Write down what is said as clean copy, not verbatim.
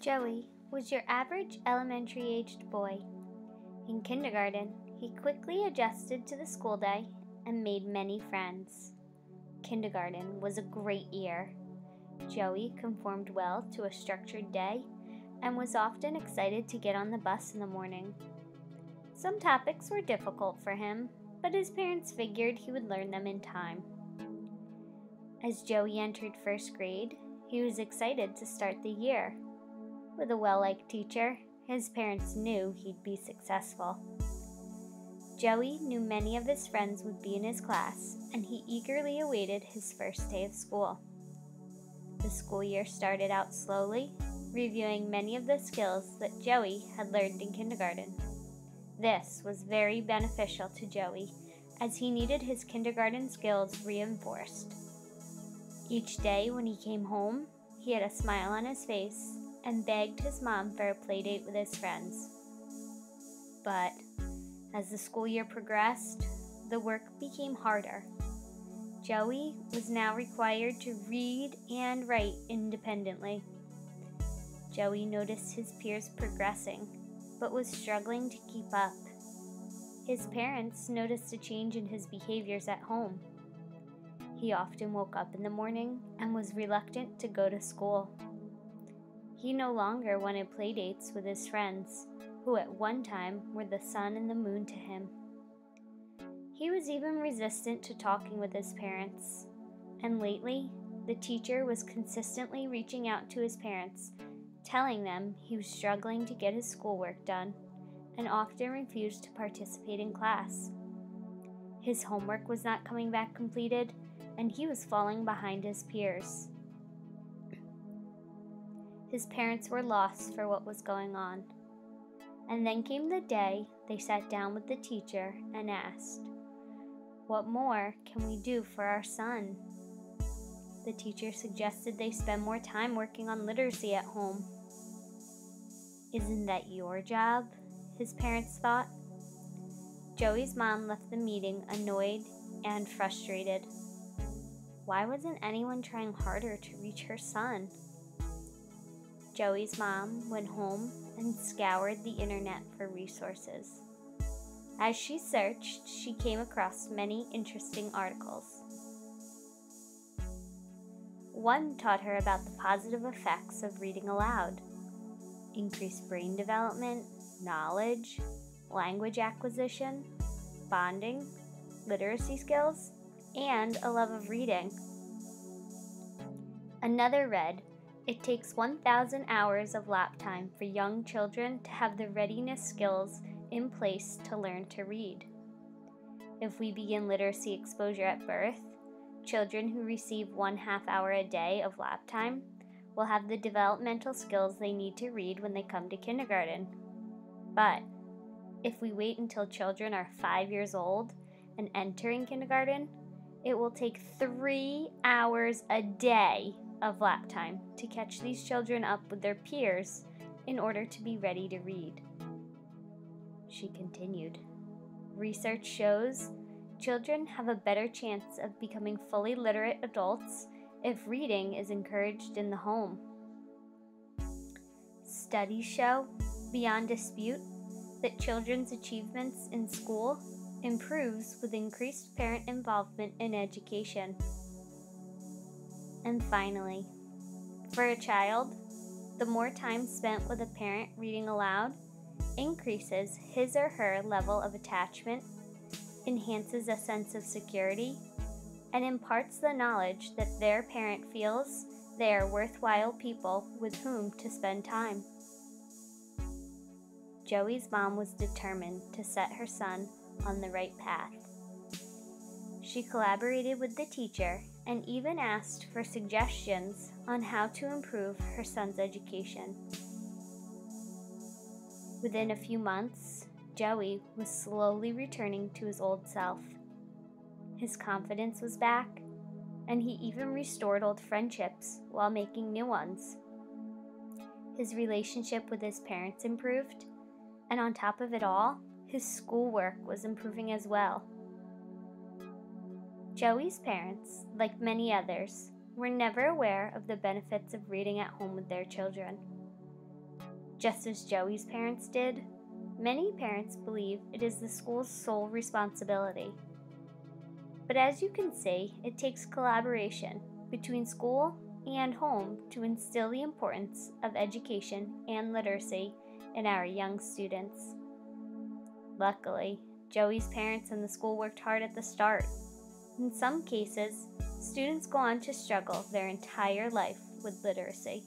Joey was your average elementary-aged boy. In kindergarten, he quickly adjusted to the school day and made many friends. Kindergarten was a great year. Joey conformed well to a structured day and was often excited to get on the bus in the morning. Some topics were difficult for him, but his parents figured he would learn them in time. As Joey entered first grade, he was excited to start the year. With a well-liked teacher, his parents knew he'd be successful. Joey knew many of his friends would be in his class, and he eagerly awaited his first day of school. The school year started out slowly, reviewing many of the skills that Joey had learned in kindergarten. This was very beneficial to Joey, as he needed his kindergarten skills reinforced. Each day when he came home, he had a smile on his face and begged his mom for a play date with his friends. But as the school year progressed, the work became harder. Joey was now required to read and write independently. Joey noticed his peers progressing, but was struggling to keep up. His parents noticed a change in his behaviors at home. He often woke up in the morning and was reluctant to go to school. He no longer wanted play dates with his friends, who at one time were the sun and the moon to him. He was even resistant to talking with his parents, and lately, the teacher was consistently reaching out to his parents, telling them he was struggling to get his schoolwork done, and often refused to participate in class. His homework was not coming back completed, and he was falling behind his peers. His parents were lost for what was going on. And then came the day they sat down with the teacher and asked, "What more can we do for our son?" The teacher suggested they spend more time working on literacy at home. "Isn't that your job?" his parents thought. Joey's mom left the meeting annoyed and frustrated. Why wasn't anyone trying harder to reach her son? Joey's mom went home and scoured the internet for resources. As she searched, she came across many interesting articles. One taught her about the positive effects of reading aloud: increased brain development, knowledge, language acquisition, bonding, literacy skills, and a love of reading. Another read, "It takes 1,000 hours of lap time for young children to have the readiness skills in place to learn to read. If we begin literacy exposure at birth, children who receive 1/2 hour a day of lap time will have the developmental skills they need to read when they come to kindergarten. But if we wait until children are 5 years old and entering kindergarten, it will take 3 hours a day of lap time to catch these children up with their peers in order to be ready to read." She continued, "Research shows children have a better chance of becoming fully literate adults if reading is encouraged in the home. Studies show, beyond dispute, that children's achievements in school improves with increased parent involvement in education." And finally, for a child, the more time spent with a parent reading aloud increases his or her level of attachment, enhances a sense of security, and imparts the knowledge that their parent feels they are worthwhile people with whom to spend time. Joey's mom was determined to set her son on the right path. She collaborated with the teacher and even asked for suggestions on how to improve her son's education. Within a few months, Joey was slowly returning to his old self. His confidence was back, and he even restored old friendships while making new ones. His relationship with his parents improved, and on top of it all, his schoolwork was improving as well. Joey's parents, like many others, were never aware of the benefits of reading at home with their children. just as Joey's parents did, many parents believe it is the school's sole responsibility. But as you can see, it takes collaboration between school and home to instill the importance of education and literacy in our young students. Luckily, Joey's parents and the school worked hard at the start. In some cases, students go on to struggle their entire life with literacy.